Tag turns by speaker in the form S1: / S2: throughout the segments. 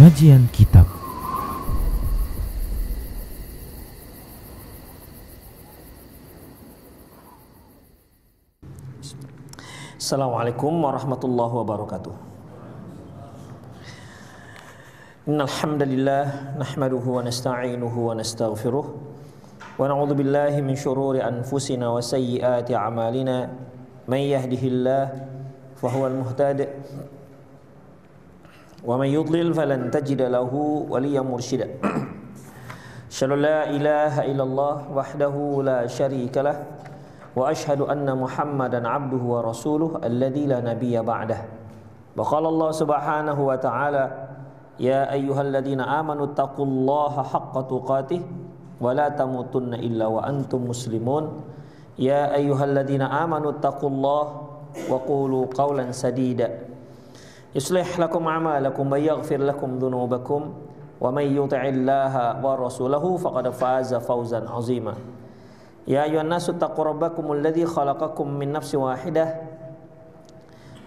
S1: Kajian Kitab.
S2: Assalamualaikum warahmatullahi wabarakatuh. Innal hamdalillah nahmaduhu wa nasta'inuhu wa nastaghfiruh wa na'udzu billahi min shururi anfusina wa sayyiati a'malina. May yahdihillahu fahuwal muhtadi wa may yudlil falan tajida lahu waliyyan mursyida. Asyhadu an la ilaha illallah wahdahu la syarika lah wa asyhadu anna Muhammadan abduhu wa rasuluh alladzi la nabiyya ba'dah. Wa qala Allah subhanahu wa ta'ala, ya ayyuhalladzina amanu taqullaha haqqa tuqatih wa la tamutunna illa wa antum muslimun. Ya ayyuhalladzina amanu taqullaha wa qulu qawlan sadida yuslih lakum a'malakum wa yaghfir lakum dhunubakum wa may yuti'illaha wa rasulahu faqad faza fawzan 'azima. Ya ayyuhan nasu taqu rabbakumul ladzi khalaqakum min nafsin wahidah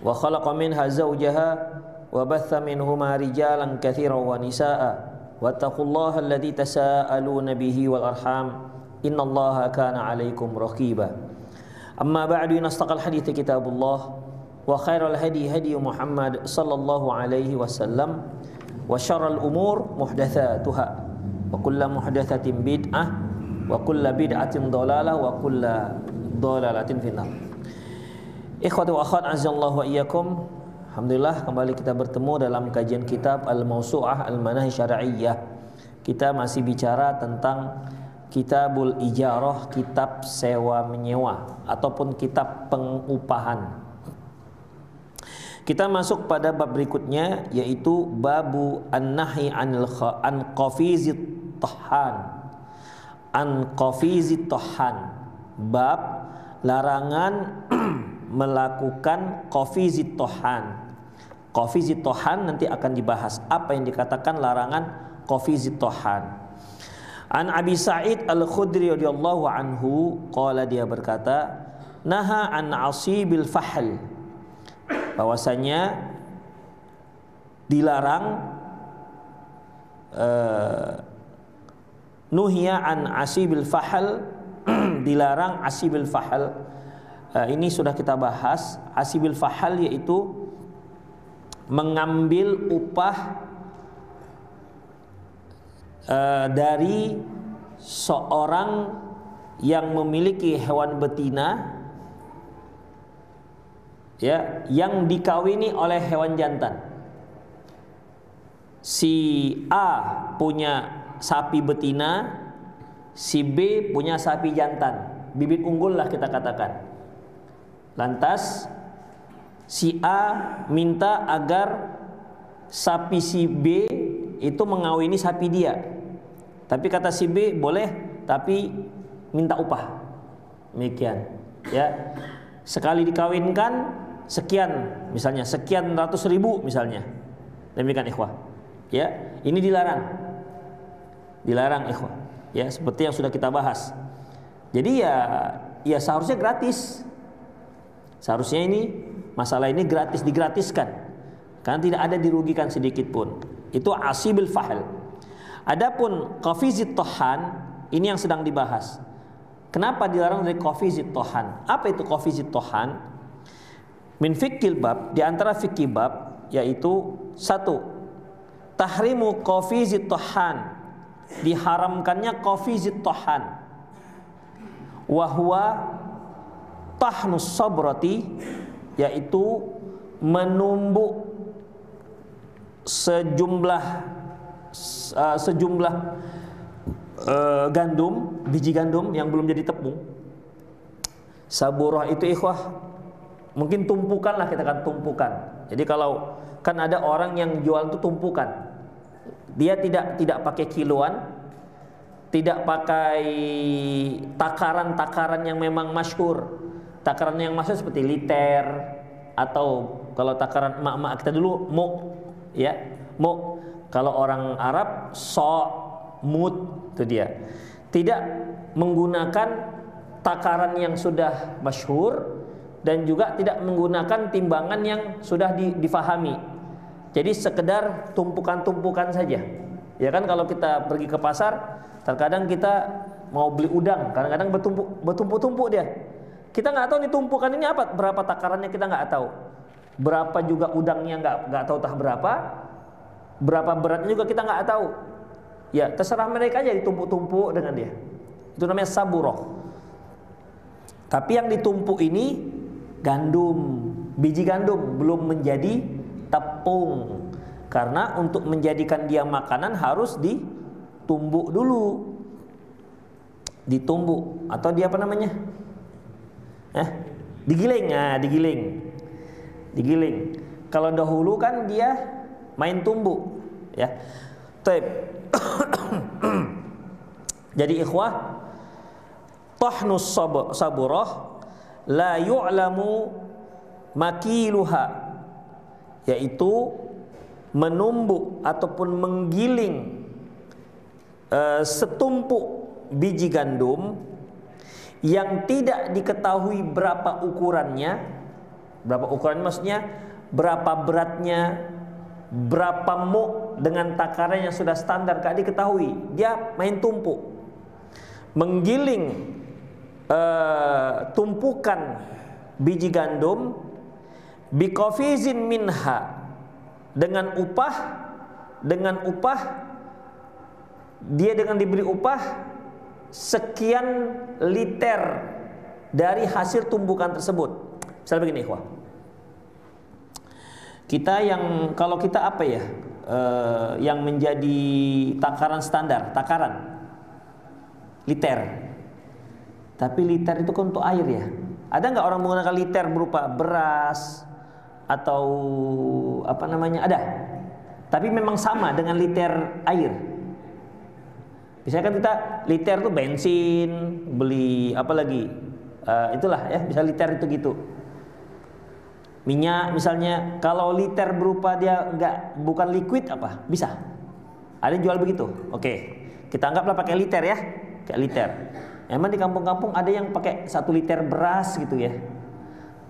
S2: wa khalaqa minha zawjaha wa batha minhuma rijalan katsiran wa nisaa'a wattaqullaha alladzi tasaaluna bihi wal arham innallaha kana 'alaikum raqiba. Amma ba'du, inastaqal hadithi kitabullah wa khairal hadi hadi Muhammad sallallahu alaihi wasallam wa syarrul umur muhdatsatuha wa kullu muhdatsatin bid'ah wa kullu bid'atin dhalalah wa kullu dhalalatin finnar. Ikhwati wa akhwat azallahu wa iyyakum. Alhamdulillah kembali kita bertemu dalam kajian kitab Al-Mawsu'ah Al-Manahij Syar'iyyah. Kita masih bicara tentang Kitabul Ijarah, kitab sewa menyewa ataupun kitab pengupahan. Kita masuk pada bab berikutnya, yaitu babu an-nahi an qafizit tahan. An qafizit tahan. Bab larangan melakukan qafizit tahan. Qafizit tahan nanti akan dibahas apa yang dikatakan larangan qafizit tahan. An Abi Sa'id Al-Khudri radhiyallahu anhu qala, dia berkata, naha an asibil fahl, bahwasanya dilarang nuhya an asibil fahl, dilarang asibil fahl. Ini sudah kita bahas. Asibil fahl yaitu mengambil upah dari seorang yang memiliki hewan betina, ya, yang dikawini oleh hewan jantan. Si A punya sapi betina, si B punya sapi jantan, bibit unggul lah kita katakan. Lantas si A minta agar sapi si B itu mengawini sapi dia. Tapi kata si B, boleh, tapi minta upah. Demikian, ya. Sekali dikawinkan sekian, misalnya sekian ratus ribu misalnya. Demikian ikhwah. Ya, ini dilarang. Dilarang ikhwah. Ya, seperti yang sudah kita bahas. Jadi ya seharusnya gratis. Seharusnya ini masalah ini gratis, digratiskan. Karena tidak ada dirugikan sedikit pun. Itu asibil fahl. Adapun qafizit tahan, ini yang sedang dibahas. Kenapa dilarang dari qafizit tahan? Apa itu qafizit tahan? Min fikil bab, di antara fikih bab, yaitu satu, tahrimu qafizit tahan, diharamkannya qafizit tahan. Wa huwa tahnus sabrati, yaitu menumbuk sejumlah gandum, biji gandum yang belum jadi tepung. Saburah itu ikhwah, mungkin tumpukan lah, kita kan tumpukan. Jadi kalau kan ada orang yang jual itu tumpukan, dia tidak pakai kiloan, tidak pakai takaran yang memang masyhur. Takaran yang masyhur seperti liter, atau kalau takaran emak-emak kita dulu mu, ya, mu. Kalau orang Arab so, mud, itu dia. Tidak menggunakan takaran yang sudah masyhur dan juga tidak menggunakan timbangan yang sudah difahami. Jadi sekedar tumpukan-tumpukan saja. Ya kan, kalau kita pergi ke pasar, terkadang kita mau beli udang, kadang-kadang bertumpuk-tumpuk dia. Kita nggak tahu nih tumpukan ini apa, berapa takarannya kita nggak tahu. Berapa juga udangnya nggak tahu tah berapa beratnya juga kita nggak tahu. Ya terserah mereka aja ditumpuk-tumpuk dengan dia. Itu namanya saburoh. Tapi yang ditumpuk ini gandum, biji gandum, belum menjadi tepung. Karena untuk menjadikan dia makanan harus ditumbuk dulu. Ditumbuk atau dia apa namanya? Digiling. Nah, digiling. Kalau dahulu kan dia main tumbuk, ya. Taib. Jadi ikhwah, tahnus saburah la yu'lamu makiluha, yaitu menumbuk ataupun menggiling setumpuk biji gandum yang tidak diketahui berapa ukurannya. Berapa ukurannya maksudnya berapa beratnya, berapa muk dengan takaran yang sudah standar gak diketahui. Dia main tumpuk, menggiling tumpukan biji gandum biqafizin minha, dengan upah dia dengan diberi upah sekian liter dari hasil tumbukan tersebut. Misalnya begini ikhwah, kita yang kalau kita apa ya, yang menjadi takaran standar, takaran liter. Tapi liter itu kan untuk air ya. Ada nggak orang menggunakan liter berupa beras atau apa namanya? Ada. Tapi memang sama dengan liter air. Misalnya kan kita liter itu bensin, beli apa lagi? Itulah ya, bisa liter itu gitu. Minyak misalnya, kalau liter berupa dia bukan liquid apa? Bisa. Ada yang jual begitu. Oke. Kita anggaplah pakai liter ya. Kayak liter. Emang di kampung-kampung ada yang pakai 1 liter beras gitu ya.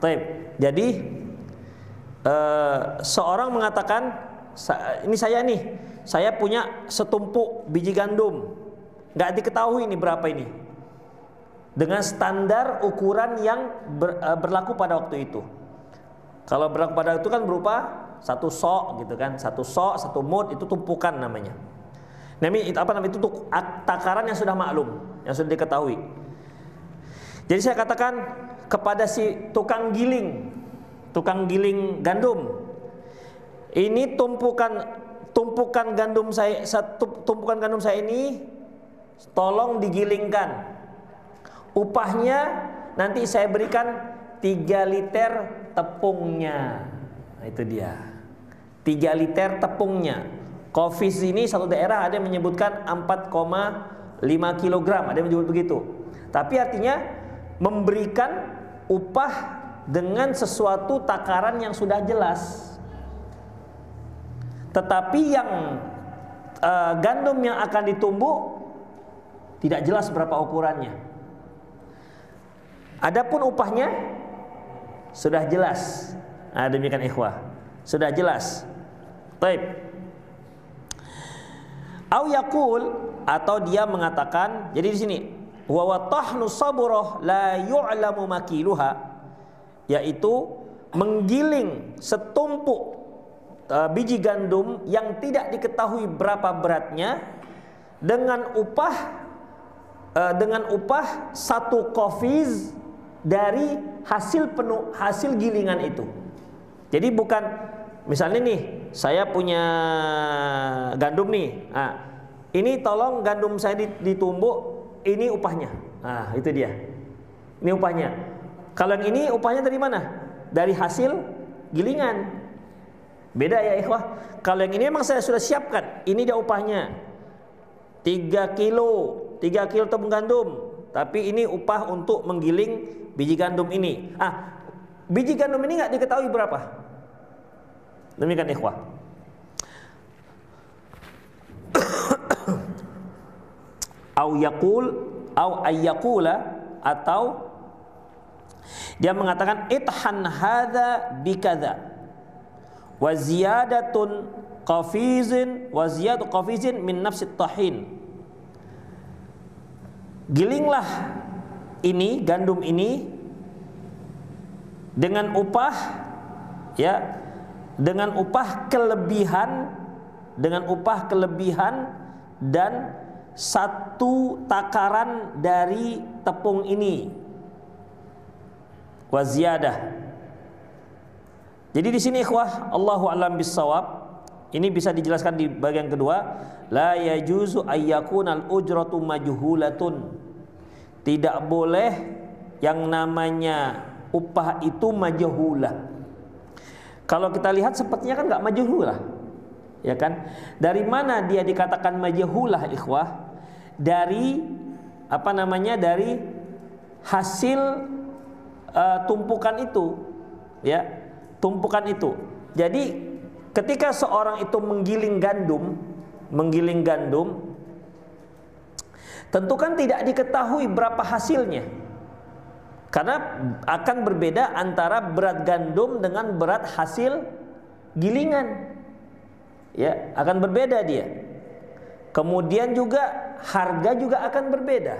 S2: Taib. Jadi seorang mengatakan, ini saya punya setumpuk biji gandum, nggak diketahui ini berapa ini, dengan standar ukuran yang berlaku pada waktu itu. Kalau berlaku pada itu kan berupa 1 sok gitu kan, 1 sok, 1 mud, itu tumpukan namanya. Itu apa namanya, itu takaran yang sudah maklum, yang sudah diketahui. Jadi saya katakan kepada si tukang giling gandum, ini tumpukan gandum saya ini tolong digilingkan. Upahnya nanti saya berikan 3 liter tepungnya. Nah, itu dia. 3 liter tepungnya. Kofis ini satu daerah ada yang menyebutkan 4,5 kg, ada yang menyebut begitu. Tapi artinya memberikan upah dengan sesuatu takaran yang sudah jelas. Tetapi yang gandum yang akan ditumbuk tidak jelas berapa ukurannya. Adapun upahnya sudah jelas. Nah, demikian ikhwah, sudah jelas. Baik. Au yaqul, atau dia mengatakan, jadi di sini wa tahnu saburah la yu'lamu makiluha, yaitu menggiling setumpuk biji gandum yang tidak diketahui berapa beratnya dengan upah 1 kofiz dari hasil gilingan itu. Jadi bukan misalnya nih, saya punya gandum nih. Nah, ini tolong gandum saya ditumbuk, ini upahnya. Nah, itu dia. Ini upahnya. Kalau yang ini upahnya dari mana? Dari hasil gilingan. Beda ya ikhwah. Kalau yang ini memang saya sudah siapkan, ini dia upahnya. 3 kilo tepung gandum. Tapi ini upah untuk menggiling biji gandum ini. Biji gandum ini nggak diketahui berapa. Demikian ikhwah. Au ayyaqula, atau dia mengatakan ithan hadza bikadza wa ziyadatun qafizin wa ziyadu qafizin min nafsit tahin. Gilinglah ini, gandum ini dengan upah, ya, dengan upah kelebihan dan satu takaran dari tepung ini, wa ziyadah. Jadi di sini ikhwah, Allahu a'lam bissawab, ini bisa dijelaskan di bagian kedua, la yajuzu ayyakunal ujratu majhulatun. Tidak boleh yang namanya upah itu majhulah. Kalau kita lihat sepertinya kan nggak majhulah, ya kan? Dari mana dia dikatakan majhulah, ikhwah? Dari apa namanya? Dari hasil tumpukan itu, ya, tumpukan itu. Jadi ketika seorang itu menggiling gandum, tentu kan tidak diketahui berapa hasilnya, karena akan berbeda antara berat gandum dengan berat hasil gilingan, ya, akan berbeda dia. Kemudian juga harga juga akan berbeda,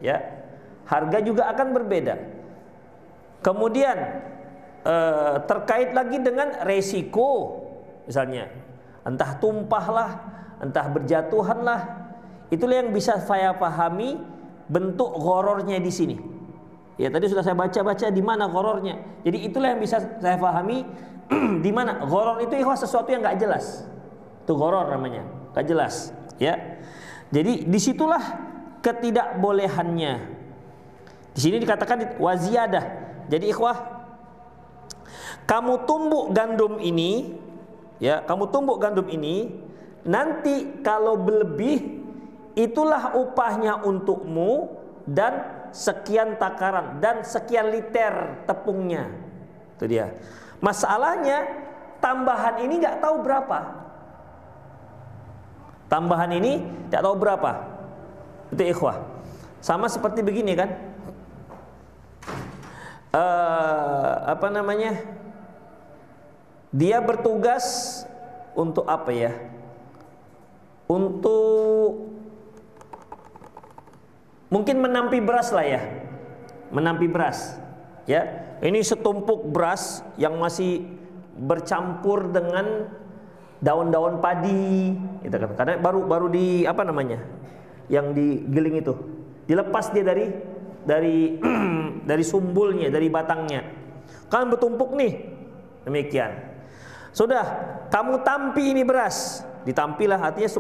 S2: ya, harga juga akan berbeda. Kemudian terkait lagi dengan resiko, misalnya entah tumpahlah, entah berjatuhanlah. Itulah yang bisa saya pahami bentuk ghorornya di sini. Ya, tadi sudah saya baca-baca di mana ghorornya. Jadi itulah yang bisa saya pahami di mana ghoror itu, ikhwah, sesuatu yang nggak jelas. Itu ghoror namanya, nggak jelas. Ya, jadi disitulah ketidakbolehannya. Di sini dikatakan waziyadah. Jadi ikhwah, kamu tumbuk gandum ini, ya, kamu tumbuk gandum ini, nanti kalau berlebih, itulah upahnya untukmu dan sekian takaran dan sekian liter tepungnya. Itu dia. Masalahnya tambahan ini nggak tahu berapa. Tambahan ini nggak tahu berapa. Itu ikhwah. Sama seperti begini kan? Apa namanya? Dia bertugas untuk apa ya? Untuk mungkin menampi beras lah ya, menampi beras, ya. Ini setumpuk beras yang masih bercampur dengan daun-daun padi, gitu kan. Karena baru di apa namanya, yang digiling itu, dilepas dia dari sumbulnya, dari batangnya. Kan bertumpuk nih, demikian. Sudah, kamu tampi ini beras, ditampilah artinya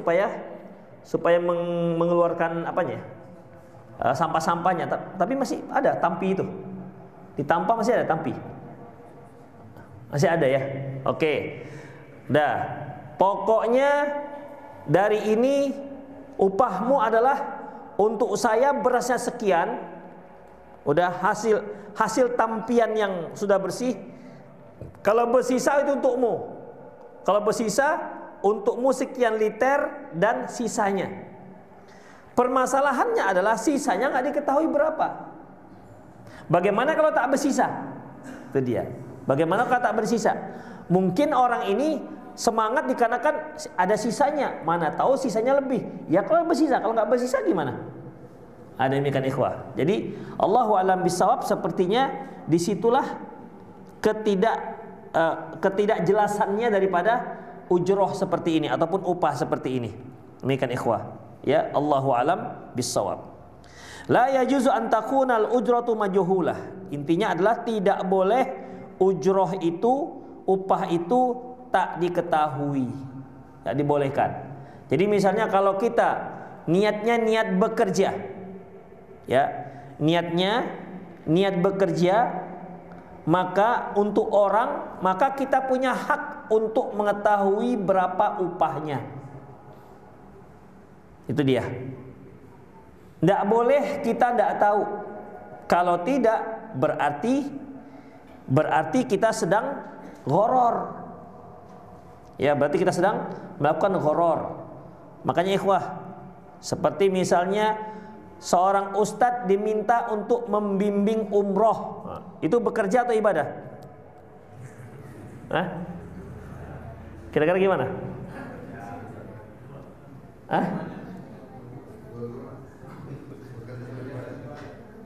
S2: supaya mengeluarkan apanya? Sampah-sampahnya, tapi masih ada tampi itu. Ditampa masih ada tampi. Masih ada ya. Oke. Dah. Pokoknya dari ini upahmu adalah untuk saya berasnya sekian. Udah hasil tampian yang sudah bersih. Kalau bersisa itu untukmu. Kalau bersisa untukmu sekian liter dan sisanya. Permasalahannya adalah sisanya nggak diketahui berapa. Bagaimana kalau tak bersisa? Itu dia. Bagaimana kalau tak bersisa? Mungkin orang ini semangat dikarenakan ada sisanya. Mana tahu sisanya lebih. Ya kalau bersisa, kalau nggak bersisa gimana? Ada demikian ikhwah. Jadi Allahu a'lam bishawab, sepertinya disitulah ketidakjelasannya daripada ujroh seperti ini ataupun upah seperti ini. Demikian ikhwah. Ya, Allahu a'lam bissawab. La yajuzu an takunal ujratu majhulah. Intinya adalah tidak boleh ujroh itu, upah itu tak diketahui. Tak dibolehkan. Jadi misalnya kalau kita niatnya niat bekerja, ya, niatnya niat bekerja, maka untuk orang, maka kita punya hak untuk mengetahui berapa upahnya. Itu dia. Tidak boleh kita tidak tahu. Kalau tidak, berarti kita sedang ghoror. Ya, berarti kita sedang melakukan ghoror. Makanya ikhwah, seperti misalnya seorang ustadz diminta untuk membimbing umroh, itu bekerja atau ibadah? Hah? Kira-kira gimana? Hah?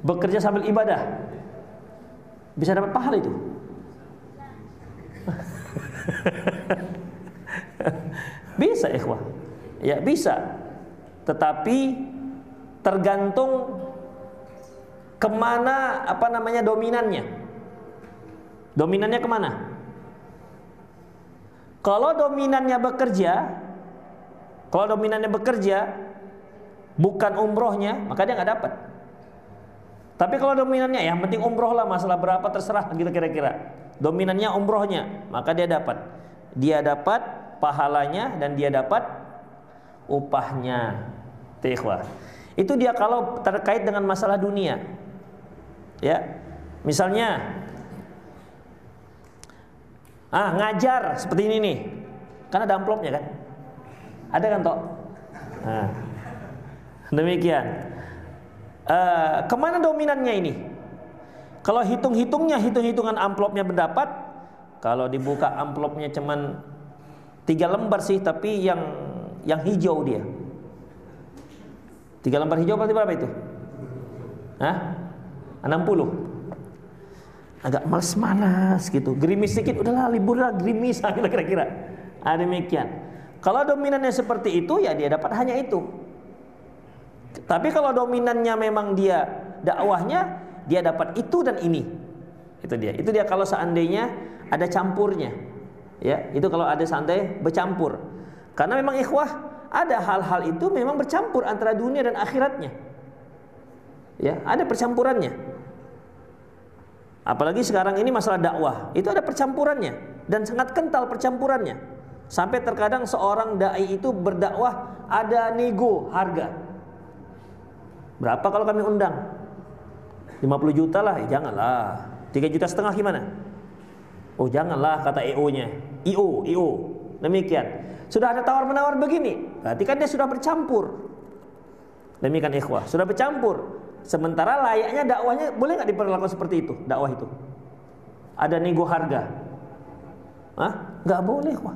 S2: Bekerja sambil ibadah bisa dapat pahala itu? Bisa, ikhwah. Ya, bisa. Tetapi tergantung kemana dominannya. Dominannya kemana? Kalau dominannya bekerja, bukan umrohnya, maka dia nggak dapat. Tapi kalau dominannya, yang penting umroh lah, masalah berapa terserah gitu kira-kira. Dominannya umrohnya, maka dia dapat. Dia dapat pahalanya dan dia dapat upahnya. Ikhwah. Itu dia kalau terkait dengan masalah dunia. Ya. Misalnya ngajar seperti ini nih. Kan ada amplopnya kan? Ada kan, Tok? Nah, demikian. Kemana dominannya ini? Kalau hitung-hitungan amplopnya berdapat. Kalau dibuka amplopnya cuman 3 lembar sih, tapi yang hijau dia. 3 lembar hijau berarti berapa itu? 60. Agak malas-malas gitu. Gerimis sedikit, udahlah libur lah, gerimis kira-kira. Demikian. Kalau dominannya seperti itu, ya dia dapat hanya itu. Tapi kalau dominannya memang dia dakwahnya, dia dapat itu dan ini. Itu dia kalau seandainya ada campurnya. Ya, itu kalau ada seandainya bercampur. Karena memang ikhwah, ada hal-hal itu memang bercampur antara dunia dan akhiratnya. Ya, ada percampurannya. Apalagi sekarang ini masalah dakwah, itu ada percampurannya dan sangat kental percampurannya. Sampai terkadang seorang dai itu berdakwah ada nego harga. Berapa kalau kami undang? 50 juta lah, janganlah. 3,5 juta gimana? Oh janganlah, kata EO-nya. IO. Demikian. Sudah ada tawar-menawar begini, berarti kan dia sudah bercampur. Demikian ikhwah, sudah bercampur. Sementara layaknya dakwahnya boleh nggak diperlakukan seperti itu? Dakwah itu ada nego harga. Nggak boleh, ikhwah.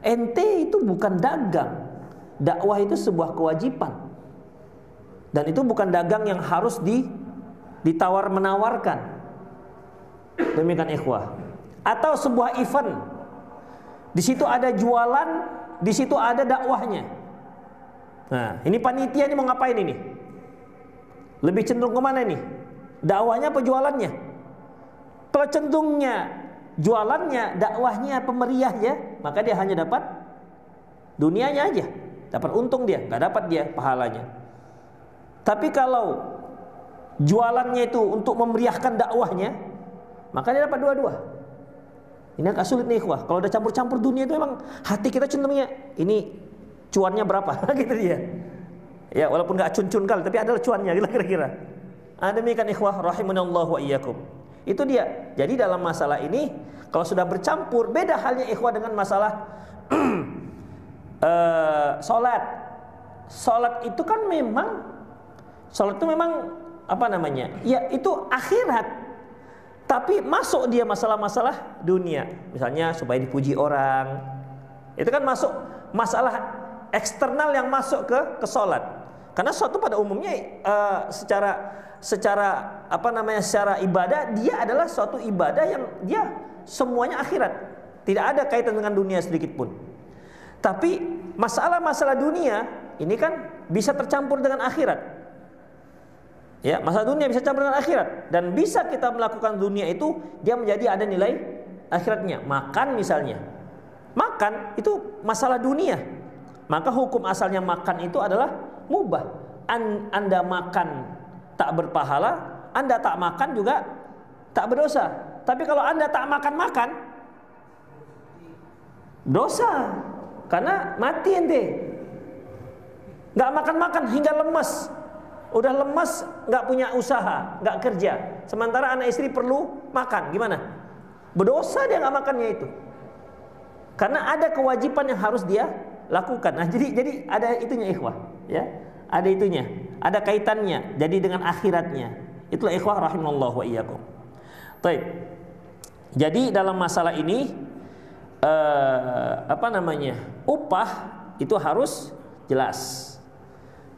S2: Ente itu bukan dagang. Dakwah itu sebuah kewajiban. Dan itu bukan dagang yang harus ditawar-menawarkan. Demikian ikhwah. Atau sebuah event. Di situ ada jualan, di situ ada dakwahnya. Nah, ini panitia ini mau ngapain ini? Lebih cenderung kemana ini? Dakwahnya apa jualannya? Kalau cenderungnya jualannya, dakwahnya, pemeriahnya, maka dia hanya dapat dunianya aja, dapat untung dia, nggak dapat dia pahalanya. Tapi kalau jualannya itu untuk memeriahkan dakwahnya, maka dia dapat dua-dua. Ini agak sulit nih ikhwah. Kalau udah campur-campur dunia itu memang hati kita cenderungnya ini cuannya berapa gitu dia. Ya walaupun nggak cun-cun kali, tapi adalah cuannya kira-kira. Demikian ikhwah rahimanallahu wa iyyakum. Itu dia. Jadi dalam masalah ini kalau sudah bercampur, beda halnya ikhwah dengan masalah salat. Salat itu kan memang apa namanya? Ya itu akhirat. Tapi masuk dia masalah-masalah dunia. Misalnya supaya dipuji orang. Itu kan masuk masalah eksternal yang masuk ke salat. Karena suatu pada umumnya secara ibadah, dia adalah suatu ibadah yang dia semuanya akhirat. Tidak ada kaitan dengan dunia sedikit pun. Tapi masalah-masalah dunia ini kan bisa tercampur dengan akhirat. Ya, masalah dunia bisa campur dengan akhirat dan bisa kita melakukan dunia itu dia menjadi ada nilai akhiratnya. Makan misalnya. Makan itu masalah dunia. Maka hukum asalnya makan itu adalah mubah. Anda makan tak berpahala, Anda tak makan juga tak berdosa. Tapi kalau Anda tak makan dosa. Karena mati ente. Enggak makan-makan hingga lemas. Udah lemas, nggak punya usaha, nggak kerja. Sementara anak istri perlu makan, gimana? Berdosa dia nggak makannya itu. Karena ada kewajiban yang harus dia lakukan. Nah, jadi ada itunya ikhwah, ya. Ada itunya, ada kaitannya. Jadi dengan akhiratnya. Itulah ikhwah rahimallahu wa iyyakum. Baik. Jadi dalam masalah ini upah itu harus jelas.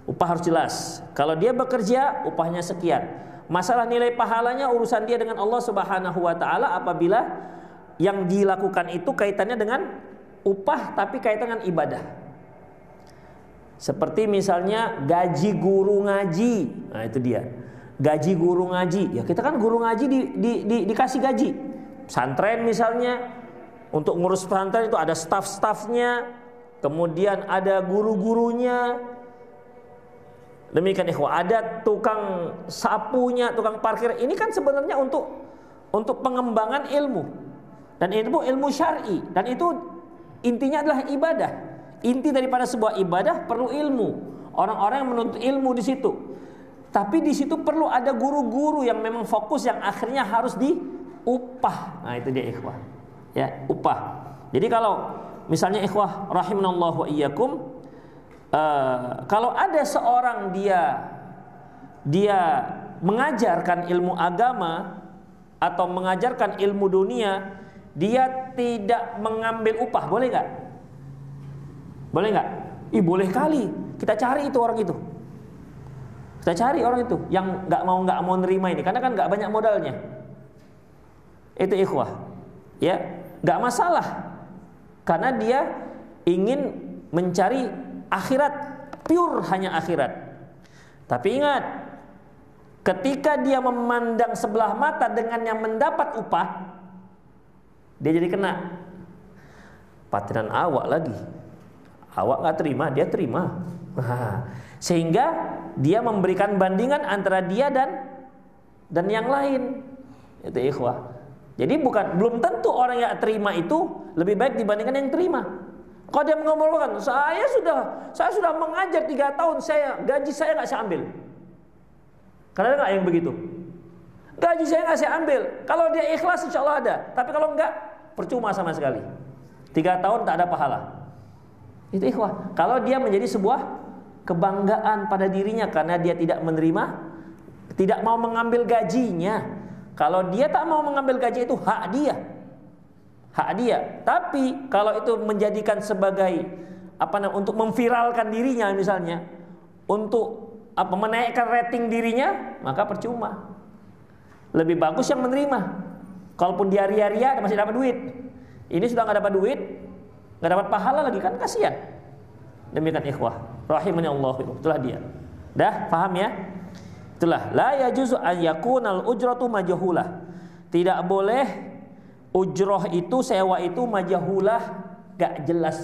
S2: Upah harus jelas. Kalau dia bekerja, upahnya sekian. Masalah nilai pahalanya urusan dia dengan Allah Subhanahu wa taala apabila yang dilakukan itu kaitannya dengan upah tapi kaitan dengan ibadah. Seperti misalnya gaji guru ngaji. Nah, itu dia. Gaji guru ngaji. Ya kita kan guru ngaji dikasih gaji. Pesantren misalnya, untuk ngurus pesantren itu ada staf-stafnya, kemudian ada guru-gurunya. Demikian ikhwah, ada tukang sapunya, tukang parkir. Ini kan sebenarnya untuk pengembangan ilmu. Dan itu ilmu syar'i, dan itu intinya adalah ibadah. Inti daripada sebuah ibadah perlu ilmu. Orang-orang yang menuntut ilmu di situ. Tapi di situ perlu ada guru-guru yang memang fokus, yang akhirnya harus diupah. Nah, itu dia ikhwah. Ya, upah. Jadi kalau misalnya ikhwah rahimanallahu wa iyyakum, kalau ada seorang dia mengajarkan ilmu agama atau mengajarkan ilmu dunia, dia tidak mengambil upah, boleh nggak? Boleh nggak? Boleh kali. Kita cari itu orang itu. Kita cari orang itu yang nggak mau nerima ini, karena kan nggak banyak modalnya. Itu ikhwah, ya, nggak masalah, karena dia ingin mencari akhirat, pure hanya akhirat. Tapi ingat, ketika dia memandang sebelah mata dengan yang mendapat upah, dia jadi kena patinan awak lagi. Awak nggak terima, dia terima. Sehingga dia memberikan bandingan antara dia dan yang lain. Itu ikhwah. Jadi belum tentu orang yang terima itu lebih baik dibandingkan yang terima. Kalau dia mengomongkan, saya sudah mengajar 3 tahun, gaji saya nggak saya ambil. Karena ada nggak yang begitu? Gaji saya nggak saya ambil. Kalau dia ikhlas, insya Allah ada. Tapi kalau enggak, percuma sama sekali. 3 tahun tak ada pahala. Itu ikhwah. Kalau dia menjadi sebuah kebanggaan pada dirinya karena dia tidak menerima, tidak mau mengambil gajinya. Kalau dia tak mau mengambil gaji, itu hak dia. Hak dia. Tapi kalau itu menjadikan sebagai untuk memviralkan dirinya misalnya, untuk menaikkan rating dirinya, maka percuma. Lebih bagus yang menerima. Kalaupun dia ria-ria masih dapat duit. Ini sudah nggak dapat duit, nggak dapat pahala lagi, kan kasihan. Demikian ikhwah rahimani Allah. Itulah dia. Dah paham ya? Itulah la yajuzu an yakunal ujratu majhulah. Tidak boleh ujroh itu, sewa itu majhulah, gak jelas.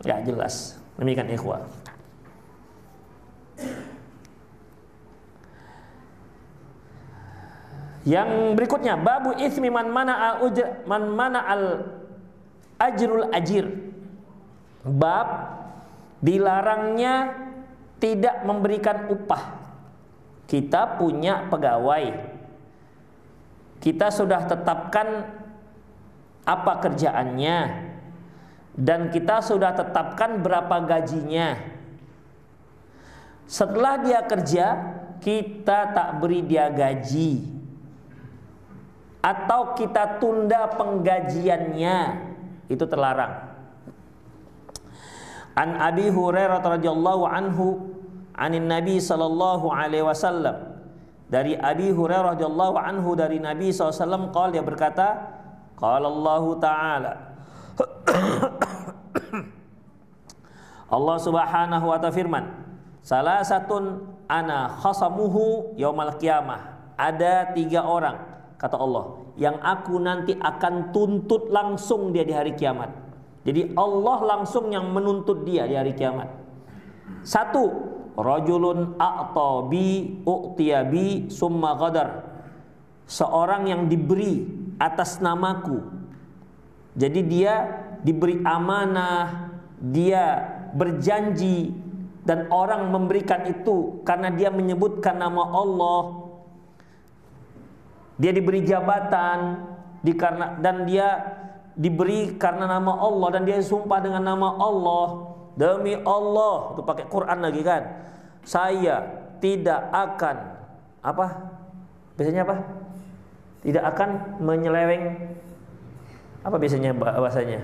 S2: Gak jelas. Demikian ikhwah. Yang berikutnya, babu ismi man mana al ajrul ajir. Bab dilarangnya tidak memberikan upah. Kita punya pegawai, kita sudah tetapkan apa kerjaannya, dan kita sudah tetapkan berapa gajinya. Setelah dia kerja, kita tak beri dia gaji, atau kita tunda penggajiannya, itu terlarang. An Abi Hurairah radhiyallahu anhu anin Nabi sallallahu alaihi wasallam, dari Abi Hurairah radhiyallahu anhu dari Nabi SAW, qala, dia berkata, qala Allah Ta'ala, Allah Subhanahu wa ta'ala firman, salah satun ana khasamuhu yaumal qiyamah. Ada 3 orang, kata Allah, yang aku nanti akan tuntut langsung dia di hari kiamat. Jadi Allah langsung yang menuntut dia di hari kiamat. 1, rajulun a'ta bi u'tiya bi summa ghadar. Seorang yang diberi atas namaku. Jadi dia diberi amanah, dia berjanji, dan orang memberikan itu karena dia menyebutkan nama Allah. Dia diberi jabatan dan dia diberi karena nama Allah, dan dia sumpah dengan nama Allah. Demi Allah, itu pakai Quran lagi kan, saya tidak akan biasanya tidak akan menyeleweng Apa biasanya bahasanya?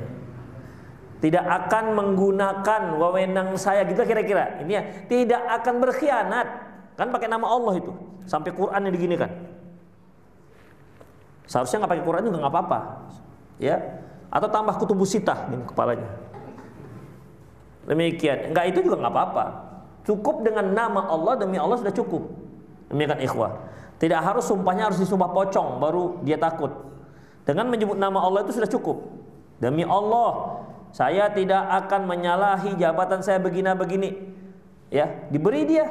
S2: Tidak akan menggunakan wewenang saya gitu kira-kira. Ini ya, tidak akan berkhianat. Kan pakai nama Allah itu. Sampai Quran yang diginikan. Seharusnya nggak pakai Quran juga nggak apa-apa. Ya. Atau tambah kutubus sitah di kepalanya. Demikian. Enggak, itu juga nggak apa-apa. Cukup dengan nama Allah, demi Allah sudah cukup. Demikian ikhwah. Tidak harus sumpahnya harus disumpah pocong baru dia takut. Dengan menyebut nama Allah itu sudah cukup. Demi Allah, saya tidak akan menyalahi jabatan saya begini. Ya, diberi dia.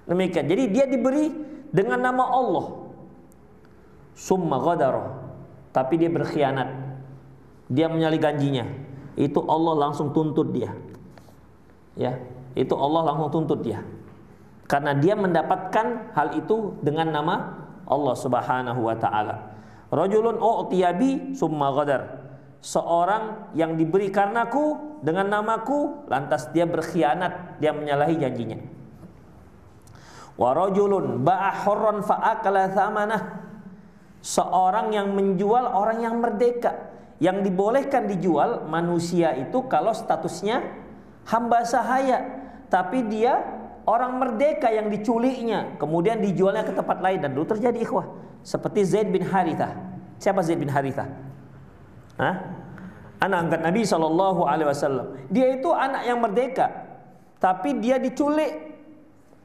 S2: Demikian. Jadi dia diberi dengan nama Allah. Summa ghadara. Tapi dia berkhianat. Dia menyalahi janjinya. Itu Allah langsung tuntut dia. Ya, itu Allah langsung tuntut dia. Karena dia mendapatkan hal itu dengan nama Allah Subhanahu wa taala. Rajulun u'tiyabi summa ghadar. Seorang yang diberi karenaku dengan namaku, lantas dia berkhianat, dia menyalahi janjinya. Wa rajulun ba'a hurran fa'akala thamanah. Seorang yang menjual orang yang merdeka. Yang dibolehkan dijual manusia itu kalau statusnya hamba sahaya, tapi dia orang merdeka yang diculiknya, kemudian dijualnya ke tempat lain. Dan dulu terjadi ikhwah, seperti Zaid bin Harithah. Siapa Zaid bin Harithah? Hah? Anak angkat Nabi SAW. Dia itu anak yang merdeka, tapi dia diculik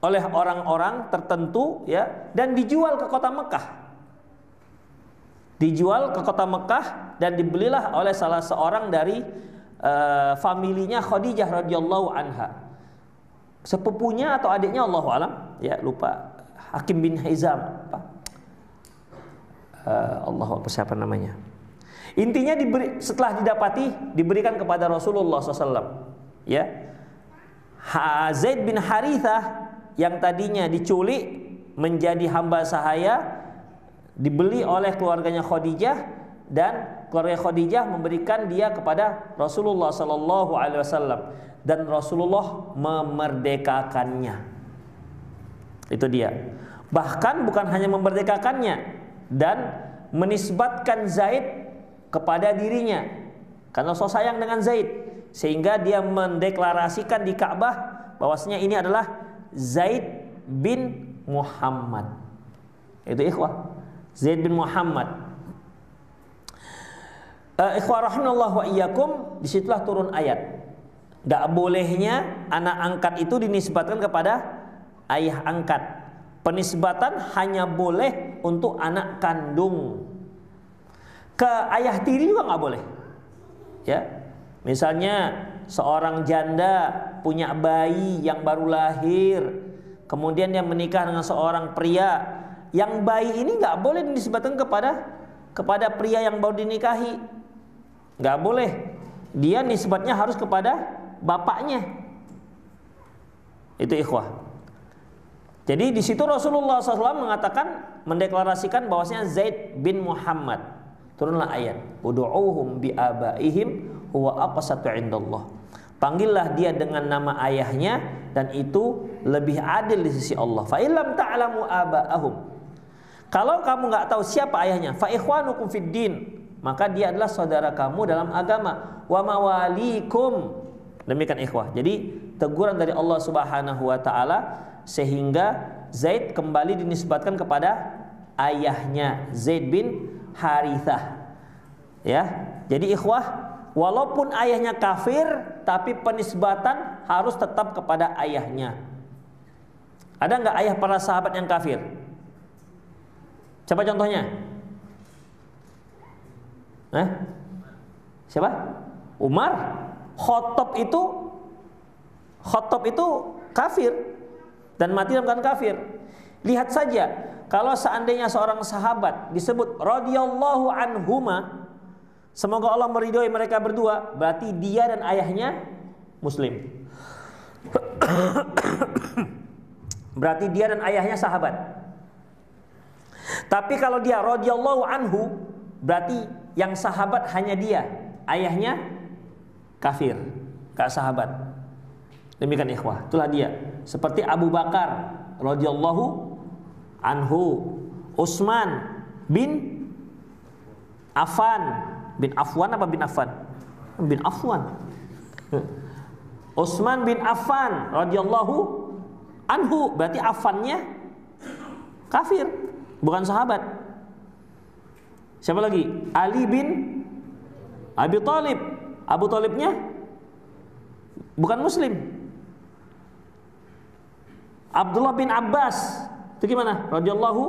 S2: oleh orang-orang tertentu, ya, dan dijual ke kota Mekah. Dijual ke kota Mekah dan dibelilah oleh salah seorang dari familinya Khadijah radhiyallahu anha. Sepupunya atau adiknya Allahu alam, ya lupa. Hakim bin Hizam apa? Allahu siapa namanya? Intinya setelah diberikan kepada Rasulullah SAW. Ya, Zaid bin Harithah yang tadinya diculik menjadi hamba sahaya, dibeli oleh keluarganya Khadijah, dan keluarga Khadijah memberikan dia kepada Rasulullah SAW, dan Rasulullah memerdekakannya. Itu dia. Bahkan bukan hanya memerdekakannya dan menisbatkan Zaid kepada dirinya, karena so sayang dengan Zaid, sehingga dia mendeklarasikan di Ka'bah bahwasanya ini adalah Zaid bin Muhammad. Itu ikhwah, Zaid bin Muhammad. Ikhwah rahimallahu wa iyyakum, disitulah turun ayat. Gak bolehnya anak angkat itu dinisbatkan kepada ayah angkat. Penisbatan hanya boleh untuk anak kandung. Ke ayah tiri juga gak boleh. Ya, misalnya seorang janda punya bayi yang baru lahir, kemudian dia menikah dengan seorang pria. Yang bayi ini nggak boleh dinisbatkan kepada pria yang baru dinikahi, nggak boleh. Dia nisbatnya harus kepada bapaknya. Itu ikhwah. Jadi di situ Rasulullah SAW mengatakan, mendeklarasikan bahwasanya Zaid bin Muhammad. Turunlah ayat, ud'uuhum bi abaihim huwa aqsatu indallah. Panggillah dia dengan nama ayahnya, dan itu lebih adil di sisi Allah. Fa illam ta'lamu abaahum. Kalau kamu nggak tahu siapa ayahnya, fa ikhwanukum fid din, maka dia adalah saudara kamu dalam agama. Wa mawalikum. Demikian ikhwah. Jadi teguran dari Allah Subhanahu wa taala, sehingga Zaid kembali dinisbatkan kepada ayahnya, Zaid bin Harithah. Ya. Jadi ikhwah, walaupun ayahnya kafir, tapi penisbatan harus tetap kepada ayahnya. Ada nggak ayah para sahabat yang kafir? Siapa contohnya? Siapa? Umar. Khattab itu kafir dan mati dalam keadaan kafir. Lihat saja, kalau seandainya seorang sahabat disebut radhiyallahu anhuma, semoga Allah meridhoi mereka berdua, berarti dia dan ayahnya muslim. Berarti dia dan ayahnya sahabat. Tapi kalau dia radhiyallahu anhu, berarti yang sahabat hanya dia, ayahnya kafir, gak sahabat. Demikian ikhwah, itulah dia. Seperti Abu Bakar radhiyallahu anhu, Utsman bin Affan bin Affan apa bin Affan? Bin Affan. Utsman bin Affan radhiyallahu anhu, berarti Affannya kafir, bukan sahabat. Siapa lagi? Ali bin Abi Thalib. Abu Thalibnya bukan muslim. Abdullah bin Abbas itu gimana? Radhiyallahu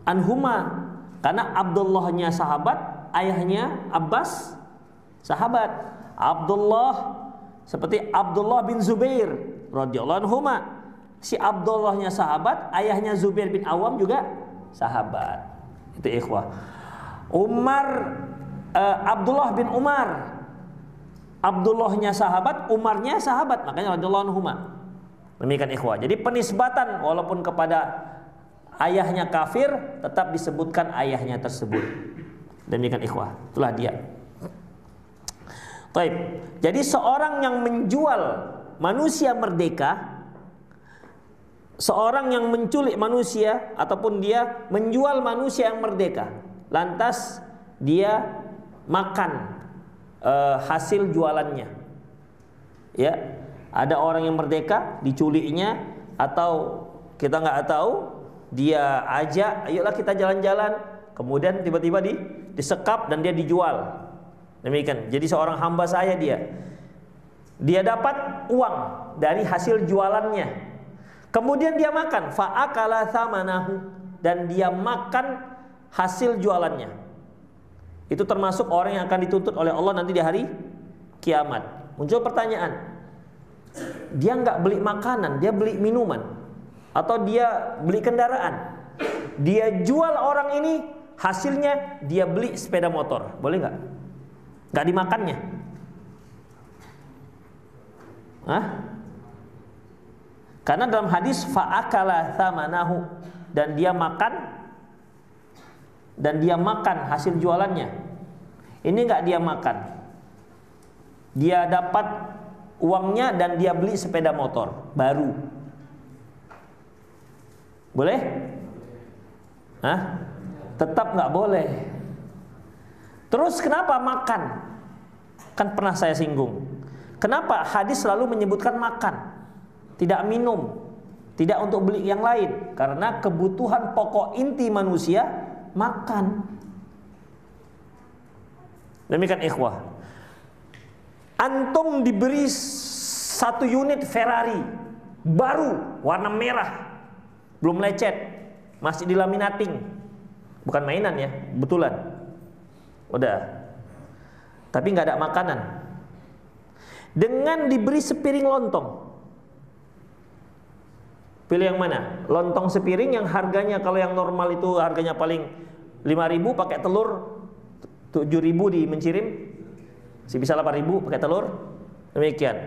S2: anhuma. Karena Abdullahnya sahabat, ayahnya Abbas sahabat. Abdullah seperti Abdullah bin Zubair radhiyallahu anhuma. Si Abdullahnya sahabat, ayahnya Zubair bin Awam juga sahabat. Itu ikhwah. Abdullah bin Umar, Abdullahnya sahabat, Umarnya sahabat, makanya radhiyallahu anhuma. Demikian ikhwah. Jadi penisbatan walaupun kepada ayahnya kafir, tetap disebutkan ayahnya tersebut. Demikian ikhwah. Itulah dia. Baik. Jadi seorang yang menjual manusia merdeka, seorang yang menculik manusia ataupun dia menjual manusia yang merdeka, lantas dia makan hasil jualannya. Ya, ada orang yang merdeka diculiknya, atau kita nggak tahu, dia ajak, ayolah kita jalan-jalan, kemudian tiba-tiba disekap dan dia dijual. Demikian. Jadi seorang hamba saya, dia dapat uang dari hasil jualannya, kemudian dia makan, fa'akala thamanahu, dan dia makan hasil jualannya. Itu termasuk orang yang akan dituntut oleh Allah nanti di hari kiamat. Muncul pertanyaan, dia nggak beli makanan, dia beli minuman, atau dia beli kendaraan, dia jual orang ini, hasilnya dia beli sepeda motor, boleh nggak? Nggak dimakannya? Hah? Karena dalam hadis fa'akala thamanahu, dan dia makan hasil jualannya. Ini nggak dia makan, dia dapat uangnya dan dia beli sepeda motor baru, boleh? Hah? Tetap nggak boleh. Terus kenapa makan? Kan pernah saya singgung, kenapa hadis selalu menyebutkan makan, tidak minum, tidak untuk beli yang lain? Karena kebutuhan pokok inti manusia makan. Demikian ikhwah. Antum diberi 1 unit Ferrari baru, warna merah, belum lecet, masih dilaminating, bukan mainan ya, betulan. Udah, tapi nggak ada makanan. Dengan diberi sepiring lontong, pilih yang mana? Lontong sepiring yang harganya, kalau yang normal itu harganya paling 5.000, pakai telur 7.000 di mencirim, si bisa 8.000 pakai telur. Demikian.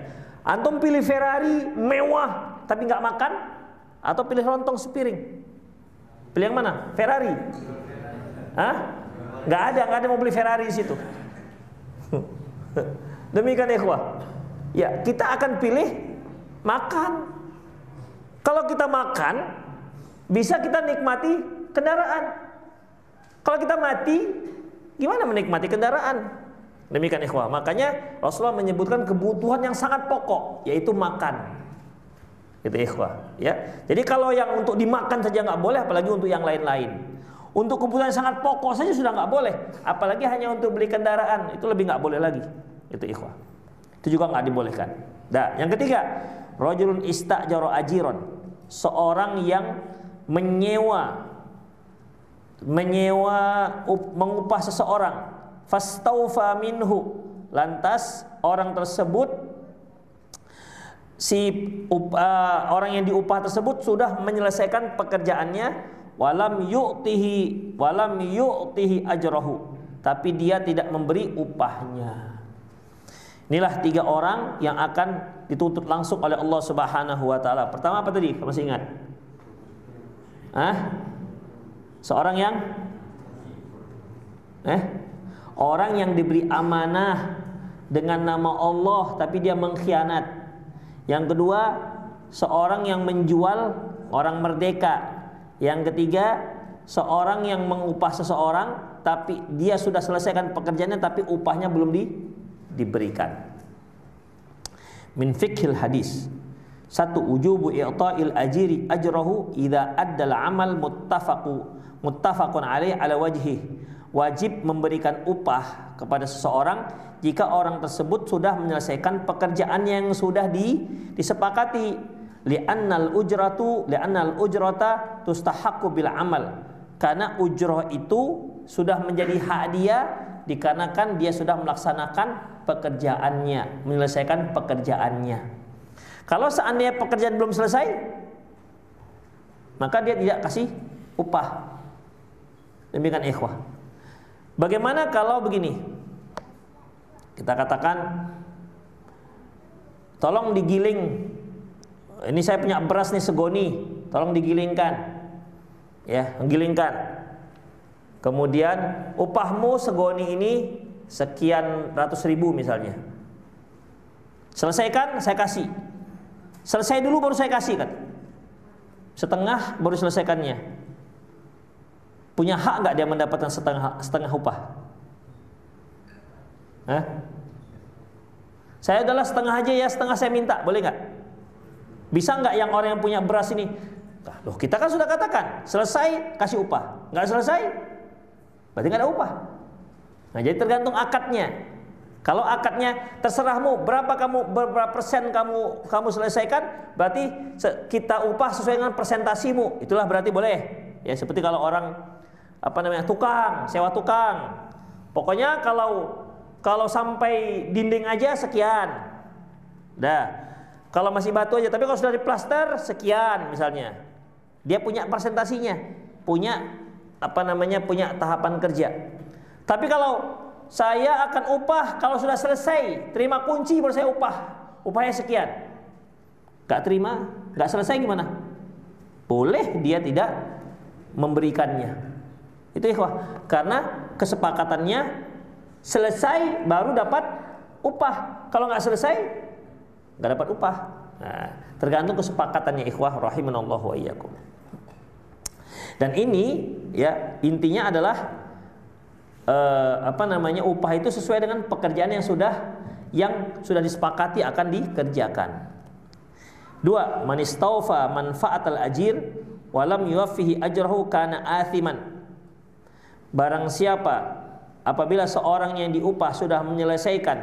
S2: Antum pilih Ferrari mewah tapi nggak makan, atau pilih lontong sepiring? Pilih yang mana? Ferrari? Hah? Nggak ada mau beli Ferrari di situ. Demikian ikhwah. Ya, kita akan pilih makan. Kalau kita makan, bisa kita nikmati kendaraan. Kalau kita mati, gimana menikmati kendaraan? Demikian ikhwah. Makanya Rasulullah menyebutkan kebutuhan yang sangat pokok, yaitu makan. Itu ikhwah. Ya. Jadi kalau yang untuk dimakan saja nggak boleh, apalagi untuk yang lain-lain. Untuk kebutuhan yang sangat pokok saja sudah nggak boleh, apalagi hanya untuk beli kendaraan, itu lebih nggak boleh lagi. Itu ikhwah. Itu juga nggak dibolehkan. Nah, yang ketiga, rajulun istajara ajiron, seorang yang mengupah seseorang, fastaufa minhu, lantas orang tersebut, orang yang diupah tersebut sudah menyelesaikan pekerjaannya, walam yu'tihi ajrahu, tapi dia tidak memberi upahnya. Inilah 3 orang yang akan dituntut langsung oleh Allah Subhanahu wa taala. Pertama apa tadi? Masih ingat? Seorang yang orang yang diberi amanah dengan nama Allah tapi dia mengkhianat. Yang kedua, seorang yang menjual orang merdeka. Yang ketiga, seorang yang mengupah seseorang tapi dia sudah selesaikan pekerjaannya tapi upahnya belum diberikan. Min fiqhil hadis. Satu, wujubu i'ta'il ajiri ajrahu idza addal amal muttafaqun alaih ala wajhi. Wajib memberikan upah kepada seseorang jika orang tersebut sudah menyelesaikan pekerjaan yang sudah disepakati. Li'annal ujrata tustahaqqu bil amal. Karena ujrah itu sudah menjadi hak dia dikarenakan dia sudah melaksanakan pekerjaannya, menyelesaikan pekerjaannya. Kalau seandainya pekerjaan belum selesai, maka dia tidak kasih upah. Demikian ikhwah. Bagaimana kalau begini? Kita katakan, tolong digiling. Ini saya punya beras nih segoni, tolong digilingkan. Ya, menggilingkan. Kemudian upahmu segoni ini sekian ratus ribu misalnya. Selesaikan, saya kasih. Selesai dulu baru saya kasih kan. Setengah baru selesaikannya. Punya hak nggak dia mendapatkan setengah upah? Hah? Saya adalah setengah aja ya, setengah saya minta, boleh nggak? Bisa nggak yang orang yang punya beras ini? Loh, kita kan sudah katakan selesai kasih upah, nggak selesai berarti nggak ada upah. Nah, jadi tergantung akadnya. Kalau akadnya terserahmu berapa persen kamu selesaikan, berarti kita upah sesuai dengan persentasimu. Itulah berarti boleh. Ya, seperti kalau orang tukang, sewa tukang. Pokoknya kalau sampai dinding aja sekian. Dah. Kalau masih batu aja, tapi kalau sudah diplaster sekian misalnya. Dia punya persentasinya, punya punya tahapan kerja. Tapi kalau saya akan upah kalau sudah selesai, terima kunci baru saya upahnya sekian. Gak terima, gak selesai gimana? Boleh dia tidak memberikannya. Itu ikhwah, karena kesepakatannya selesai baru dapat upah. Kalau gak selesai gak dapat upah. Nah, tergantung kesepakatannya ikhwah rahimanallahu wa iyyakum. Dan ini ya intinya adalah upah itu sesuai dengan pekerjaan yang sudah disepakati akan dikerjakan. 2, man istawfa manfaatal ajir wa lam yuwaffihi ajrahu kana athiman. Barang siapa apabila seorang yang diupah sudah menyelesaikan